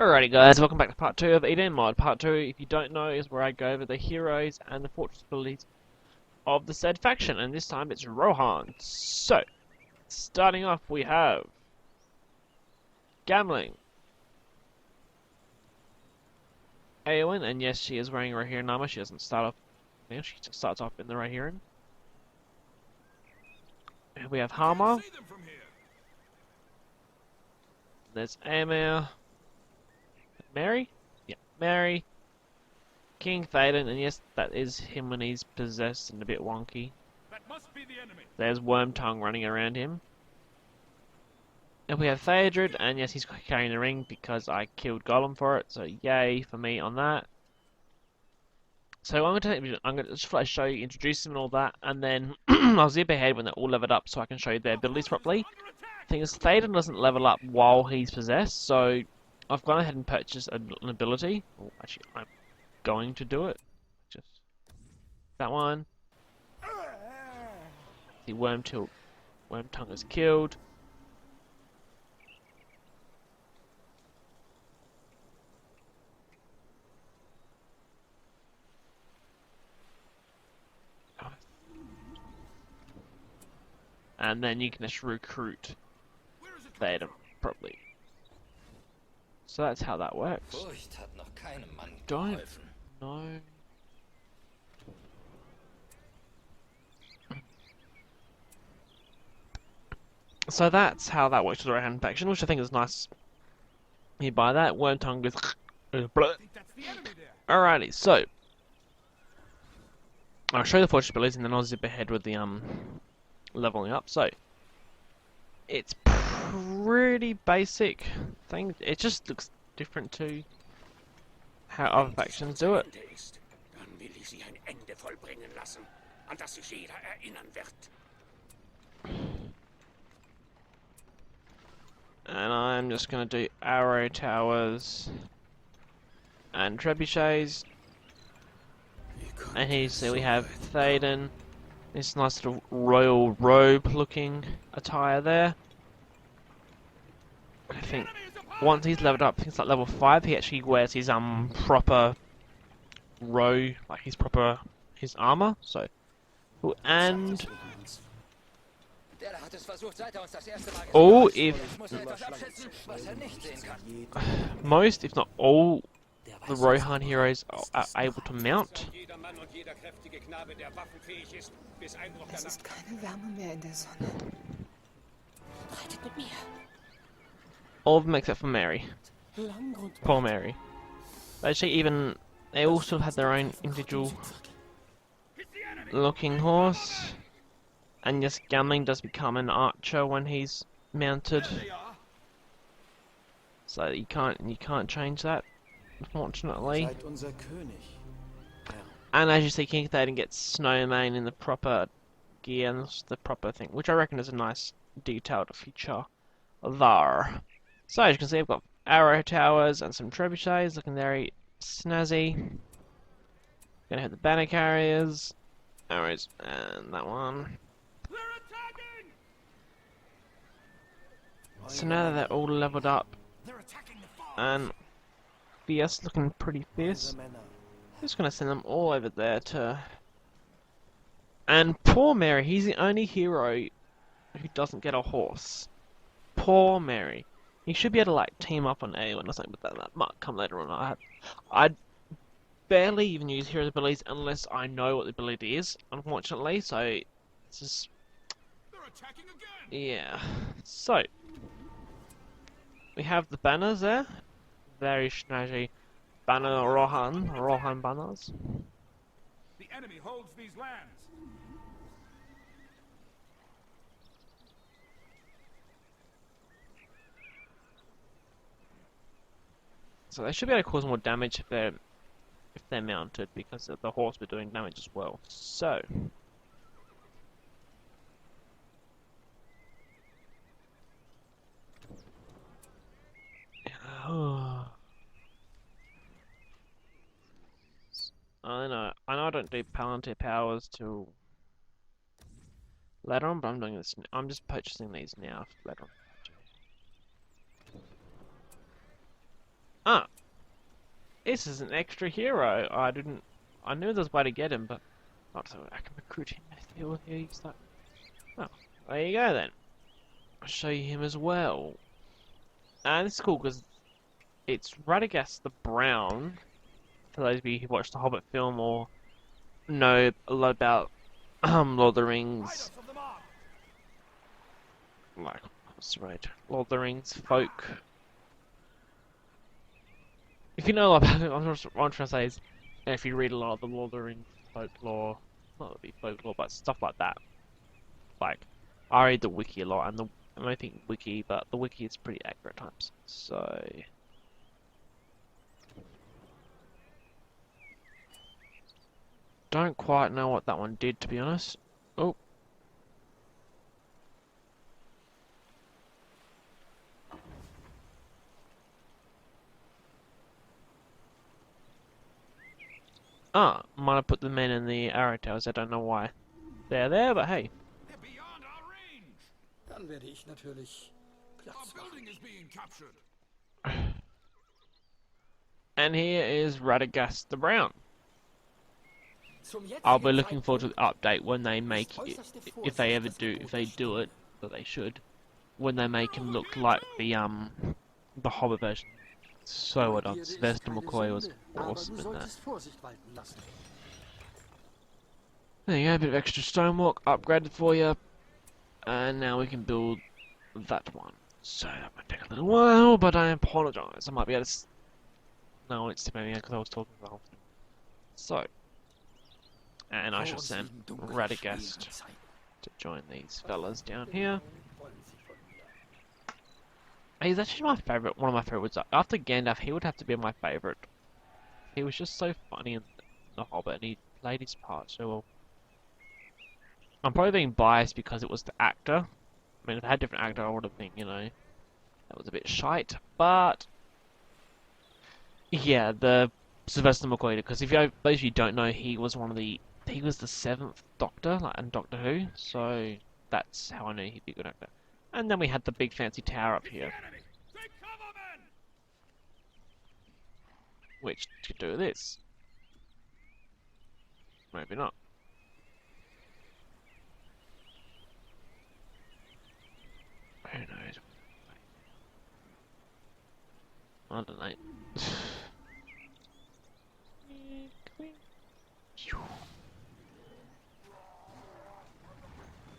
Alrighty guys, welcome back to part 2 of Edain MOD. Part 2, if you don't know, is where I go over the heroes and the fortress abilities of the said faction, and this time it's Rohan. So, starting off we have Gambling, Eowyn, and yes, she is wearing Rohirrim armor. She doesn't start off, she starts off in the Rohirrim. We have Harmer. There's Aemir. Mary? Yeah, Mary. King Théoden, and yes, that is him when he's possessed and a bit wonky. That must be the enemy. There's Wormtongue running around him. And we have Theodred, and yes, he's carrying the ring because I killed Gollum for it, so yay for me on that. So I'm going to just show you, introduce him and all that, and then I'll zip ahead when they're all leveled up so I can show you their abilities properly. The thing is, Théoden doesn't level up while he's possessed, so I've gone ahead and purchased an ability. Oh, actually, I'm going to do it. Just that one. The Wormtongue is killed. And then you can just recruit Théoden properly. So that's how that works. Don't know. So that's how that works with the Rohan faction, which I think is nice. You buy that. Wormtongue with Alrighty, so I'll show you the fortress abilities and then I'll zip ahead with the leveling up. So it's pretty basic thing. It just looks different to how other factions do it. And I'm just going to do arrow towers and trebuchets. And here you see we have Théoden. This nice little royal robe looking attire there. I think once he's leveled up, I think it's like level 5, he actually wears his proper robe, like his armor. So and most, if not all, the Rohan heroes are able to mount. Es ist keine Wärme mehr in der Sonne. Reitet mit mir. All of them except for Mary. Poor Mary. Actually, they all sort of had their own individual looking horse. And yes, Gambling does become an archer when he's mounted. So you can't change that, unfortunately. And as you see, King Théoden gets Snowmane in the proper gear and the proper thing, which I reckon is a nice detailed feature there. So as you can see, I've got arrow towers and some trebuchets looking very snazzy. Gonna hit the banner carriers, arrows, and that one. So now that they're all leveled up and fierce, looking pretty fierce, I'm just gonna send them all over there to. And poor Mary, he's the only hero who doesn't get a horse. Poor Mary. He should be able to like team up on Eowyn or something, but that might come later on. I barely even use hero abilities unless I know what the ability is, unfortunately. So it's just yeah. So we have the banners there, very snazzy banner Rohan banners. The enemy holds these lands. So they should be able to cause more damage if they're mounted, because the horse will be doing damage as well. So I know I don't do Palantir powers till later on, but I'm doing this. I'm just purchasing these now for later on. Ah, this is an extra hero. I knew there was a way to get him, but not so I can recruit him. He's like, oh, there you go then. I'll show you him as well. And this is cool because it's Radagast the Brown. For those of you who watched the Hobbit film or know a lot about Lord of the Rings, like what's right, Lord of the Rings folk. If you know a lot about it, what I'm trying to say is, if you read a lot of the Lord of the Rings folklore, not really folklore, but stuff like that. Like, I read the wiki a lot, and I don't think wiki, but the wiki is pretty accurate at times. So, don't quite know what that one did, to be honest. Oh. Ah, might have put the men in the arrow towers. I don't know why they're there, but hey. They're beyond our range. Dann werde ich natürlich Our Platz machen. building is being captured. And here is Radagast the Brown. Zum I'll be jetzigen looking forward to the Zeitpunkt update when they ist make it, äußerste if they Vorsicht ever das do, Gebot if they der do Stunde. it, but they should, when they make him look like the Hobbit version. So well done. Neugierde ist Sylvester keine McCoy was Sünde, aber awesome du in that. solltest Vorsicht walten lassen. There you go, a bit of extra stonework upgraded for you, and now we can build that one. So that might take a little while, but I apologise. I might be able to. No, it's maybe because I was talking the whole thing. So, and I Vor shall uns send liegen dunkle, Radagast schwere Zeiten. to join these fellas down here. Wollen sie von mir. He's actually my favourite, one of my favourites. After Gandalf, he would have to be my favourite. He was just so funny in The Hobbit, and he played his part so well. I'm probably being biased because it was the actor. I mean, if I had a different actor, I would have been, that was a bit shite. But, yeah, the Sylvester McCoy, because if you, those of you who don't know, he was the seventh Doctor, like, in Doctor Who, so that's how I knew he'd be a good actor. And then we had the big fancy tower up here, Enemy! Take cover, men! which could do this. Maybe not. Who knows? I don't know.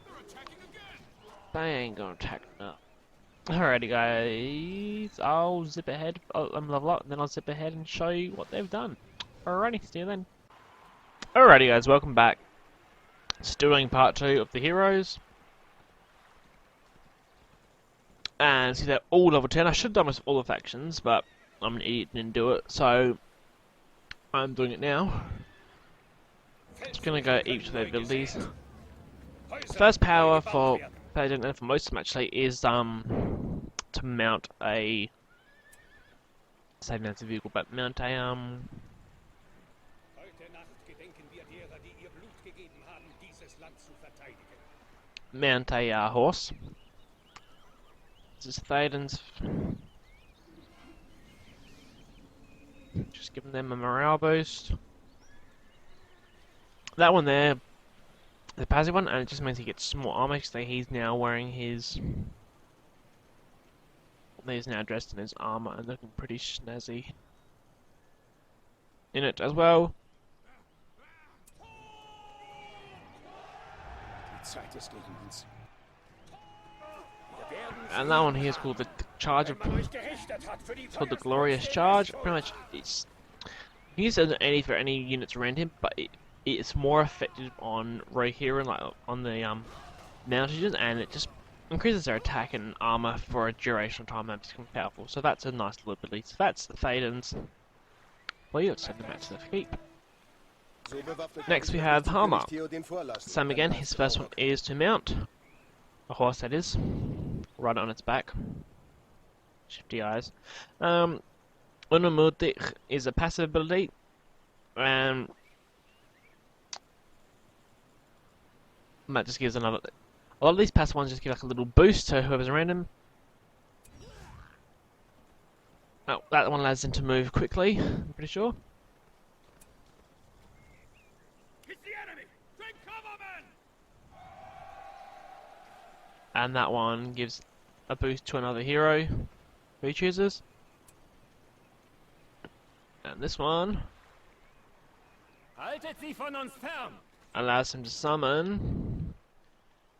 They're attacking again! They ain't gonna attack now. Alrighty guys, I'll zip ahead, level up, and then I'll zip ahead and show you what they've done. Alrighty, see you then. Alrighty guys, welcome back. Still doing part 2 of the heroes. And see, they're all level 10. I should have done this with all the factions, but I'm an idiot and didn't do it, so I'm doing it now. Just gonna go each of their abilities. First power for Paladin and for most of them actually is to mount a mount a vehicle, but mount a Heute Nacht gedenken wir derer, die ihr Blut gegeben haben, dieses Land zu verteidigen. mount a horse. This is Théoden's. Just giving them a morale boost. That one there, the passive one, and it just means he gets more armor because he's now wearing his. He's now dressed in his armor and looking pretty snazzy in it as well. Die Zeit ist gegen uns. And that one here is called the Charge of. Wenn man euch gerichtet hat für die It's called the Glorious Charge. Pretty much, it's used as an AD for any units around him, but it's more effective on Rohan, like on the mounted units, and it just increases their attack and armor for a duration of time and becomes powerful. So that's a nice little ability. So that's the Théoden's. Well, let's send them back to the Keek. Next we have Hamar. Same again. His first one is to mount a horse, that is, ride it on its back. Shifty eyes. Unumudik is a passive ability. That just gives another. A lot of these passive ones just give like a little boost to whoever's around him. Oh, that one allows him to move quickly, I'm pretty sure. It's the enemy! Take cover, men! And that one gives a boost to another hero who he chooses. And this one Haltet sie von uns fern! allows him to summon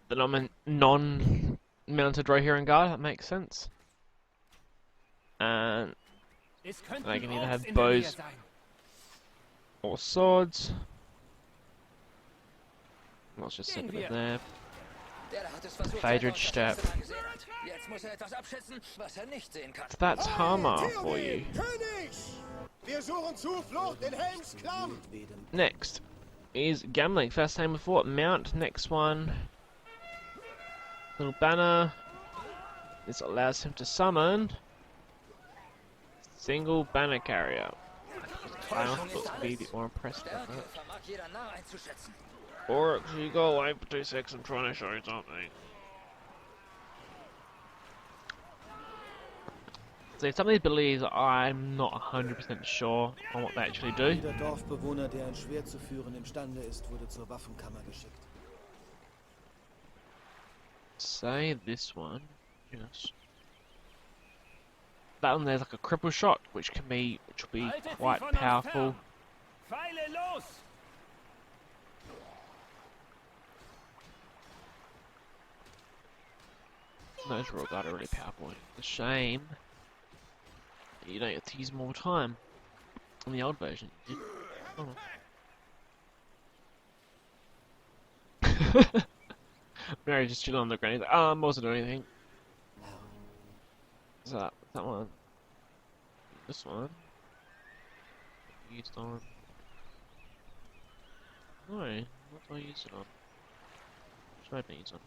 the non-mounted Rohirrim guard. That makes sense. And Es könnten they can either Orks have in der Nähe bows sein. or swords. Let's just set Gehen them wir. there. Der hat es versucht, Phaedric selber step. unter Fenster angesehen. Jetzt muss er etwas abschätzen, was er nicht sehen kann. So that's Hamar for you. König! Wir suchen Zuflucht in Helms Klamm! Next is gambling. First time before mount. Next one, little banner. This allows him to summon single banner carrier. I also thought to be a bit more impressed with Stärke that. vermag jeder nah einzuschätzen. Or actually go away for 2 seconds. I'm trying to show you something. So if somebody believes I'm not 100% sure on what they actually do, Jeder Dorfbewohner, der ein Schwert zu führen imstande ist, wurde zur Waffenkammer geschickt. say this one, yes. That one there's like a cripple shot, which will be quite powerful. Pfeile los! Those roll guard are really powerful. It's a shame you don't get to use them all the time in the old version. Oh. Mary's just chilling on the ground. He's like, I'm also doing anything. Is that one? This one? Used on. No, what do I use it on? Should I use on?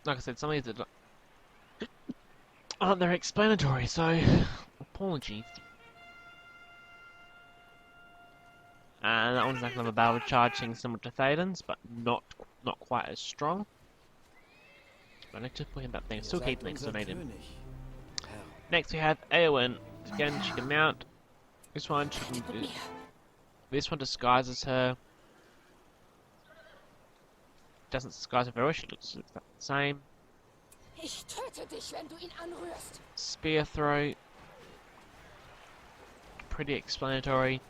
Like I said, some of these aren't they're explanatory, so apologies. And that one's like another battle charging similar to Thaden's, but not quite as strong. But I just put him that thing. Still keep things to made him. Next we have Eowyn. Again, she can mount. This one she can do. This one disguises her. Doesn't disguise her very well. She looks the same. Ich töte dich, wenn du ihn anrührst. Spear throw. Pretty explanatory.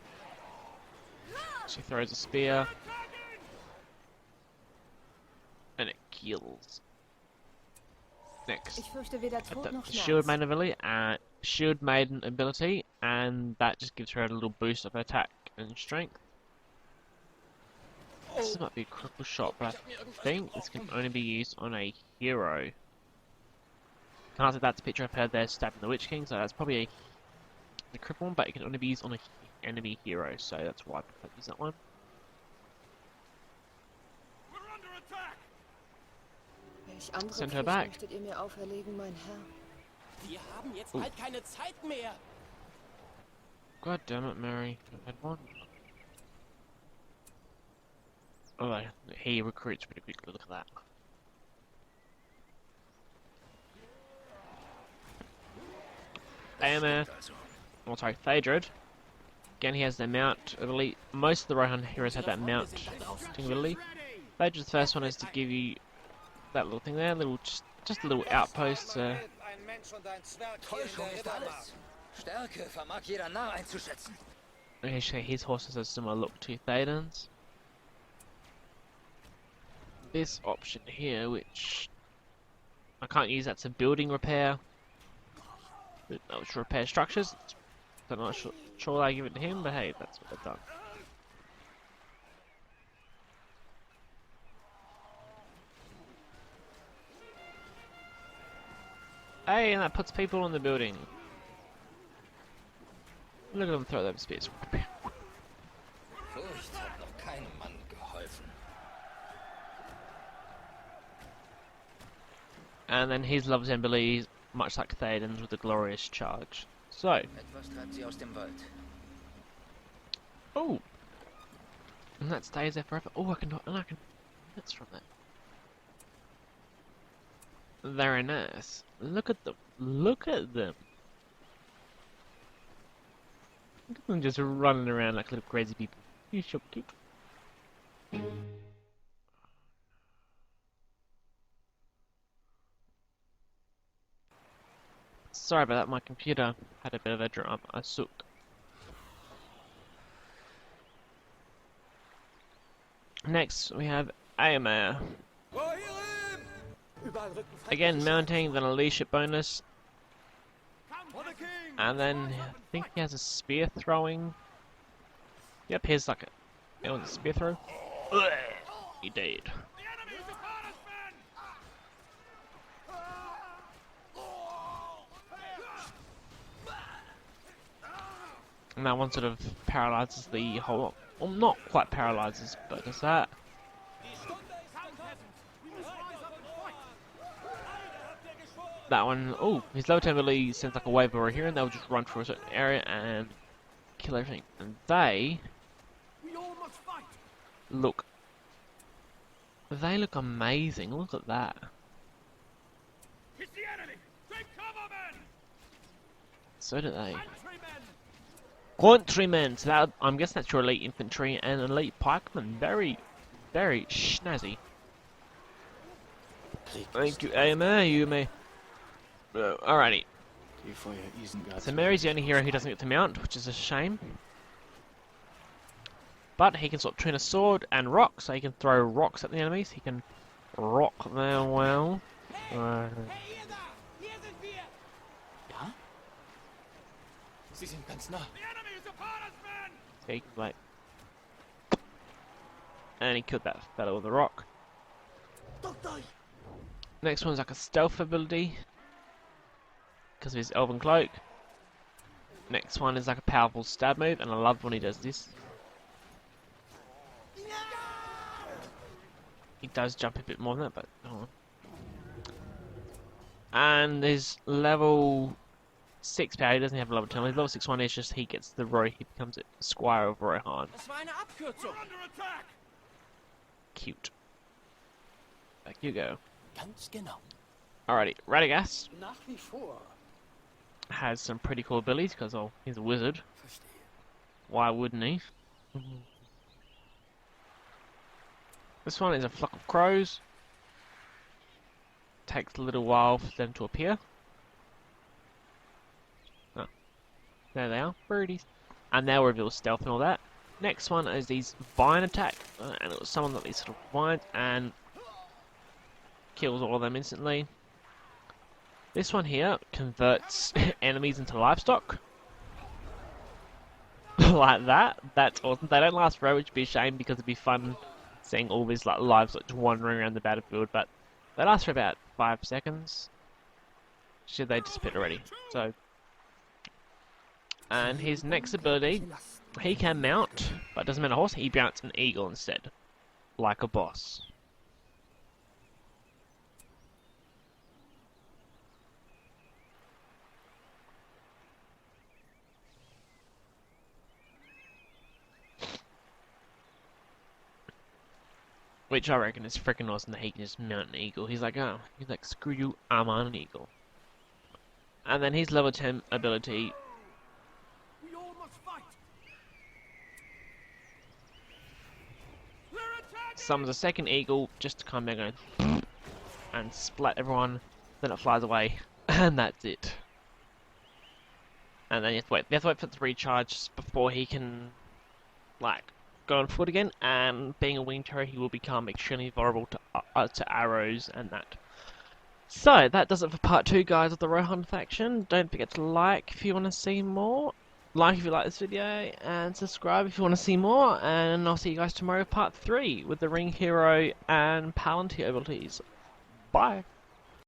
She throws a spear. And it kills. Next. Ich fürchte weder Tod noch The Schmerz. Shield Maiden ability, and that just gives her a little boost of attack and strength. This might be a cripple shot, but I think this can only be used on a hero. Can't say that's a picture of her there stabbing the Witch King, so that's probably a cripple one, but it can only be used on a enemy hero, so that's why I prefer to use that one. We're under attack! Welch andere Send her Pflicht back. möchtet ihr mir auferlegen, mein Herr? Wir haben jetzt bald keine Zeit mehr. God damn it, Mary. I've had one. Oh, he recruits pretty quickly, look at that. Aemir, oh sorry, Phaedrid. Again, he has the mount ability. Most of the Rohan heroes have that mount ability. Phaedrid's first one is to give you that little thing there, just a little outpost. Ein Mensch und ein Zwerg hier in der Rittermark. Stärke vermag jeder nah einzuschätzen. His horse has a similar look to Thaden's. This option here, which I can't use, that's a building repair. Which repair structures. I'm not sure I give it to him, but hey, that's what they've done. Hey, and that puts people in the building. Look at them throw them spears. Furcht hat noch keinem Mann geholfen. And then his loves and abilities, much like Thaden's, with the glorious charge. So, Etwas treibt sie aus dem Wald. oh, and that stays there forever. Oh, I can that's from that. Very nice. Look at them. Look at them. Look at them just running around like little crazy people. You so cute. Sorry about that, my computer had a bit of a drama. I sucked. Next, we have Aemir. Again, mounting, then a leadership bonus. And then, I think he has a spear throwing. Yep, here's like a spear throw. Ugh, he died. And that one sort of paralyzes the whole lot. Well, not quite paralyzes, but does that. That one, oh, his low 10 ability sends like a wave over here, and they'll just run through a certain area and kill everything. And they look amazing. Look at that. So do they. Countrymen. So that, I'm guessing that's your elite infantry and elite pikemen. Very, very snazzy. Thank you, Aemir. You may. Alrighty. So Mary's the only hero who doesn't get to mount, which is a shame. But he can sort of turn a sword and rock, so he can throw rocks at the enemies. He can rock them well. He can like, and he killed that fellow with a rock. Next one's like a stealth ability because of his elven cloak. Next one is like a powerful stab move, and I love when he does this. He does jump a bit more than that, but hold on. And his level 6 power, he doesn't have a level 10. His level 6 one is just he gets the Roy, he becomes a squire of Rohan. Cute. Back you go. Alrighty, Radagast has some pretty cool abilities because he's a wizard. Why wouldn't he? This one is a flock of crows. Takes a little while for them to appear. Oh, there they are, birdies. And they'll reveal stealth and all that. Next one is these vine attack, and it was someone that these sort of vines and kills all of them instantly. This one here converts enemies into livestock. Like that. That's awesome. They don't last forever, which would be a shame because it'd be fun seeing all these like livestock just wandering around the battlefield, but they last for about 5 seconds. Should they disappear already? So, and his next ability, he can mount, but doesn't mount a horse. He mounts an eagle instead, like a boss. Which I reckon is freaking awesome that he can just mount an eagle. He's like, screw you, I'm on an eagle. And then his level 10 ability summons a second eagle just to come back and splat everyone. Then it flies away, and that's it. And then you have to wait for it to recharge before he can, like, go on foot again, and being a winged terror, he will become extremely vulnerable to arrows and that. So, that does it for part 2, guys, of the Rohan faction. Don't forget to like if you want to see more, like if you like this video, and subscribe if you want to see more, and I'll see you guys tomorrow with part 3, with the Ring Hero and Palantir abilities. Bye!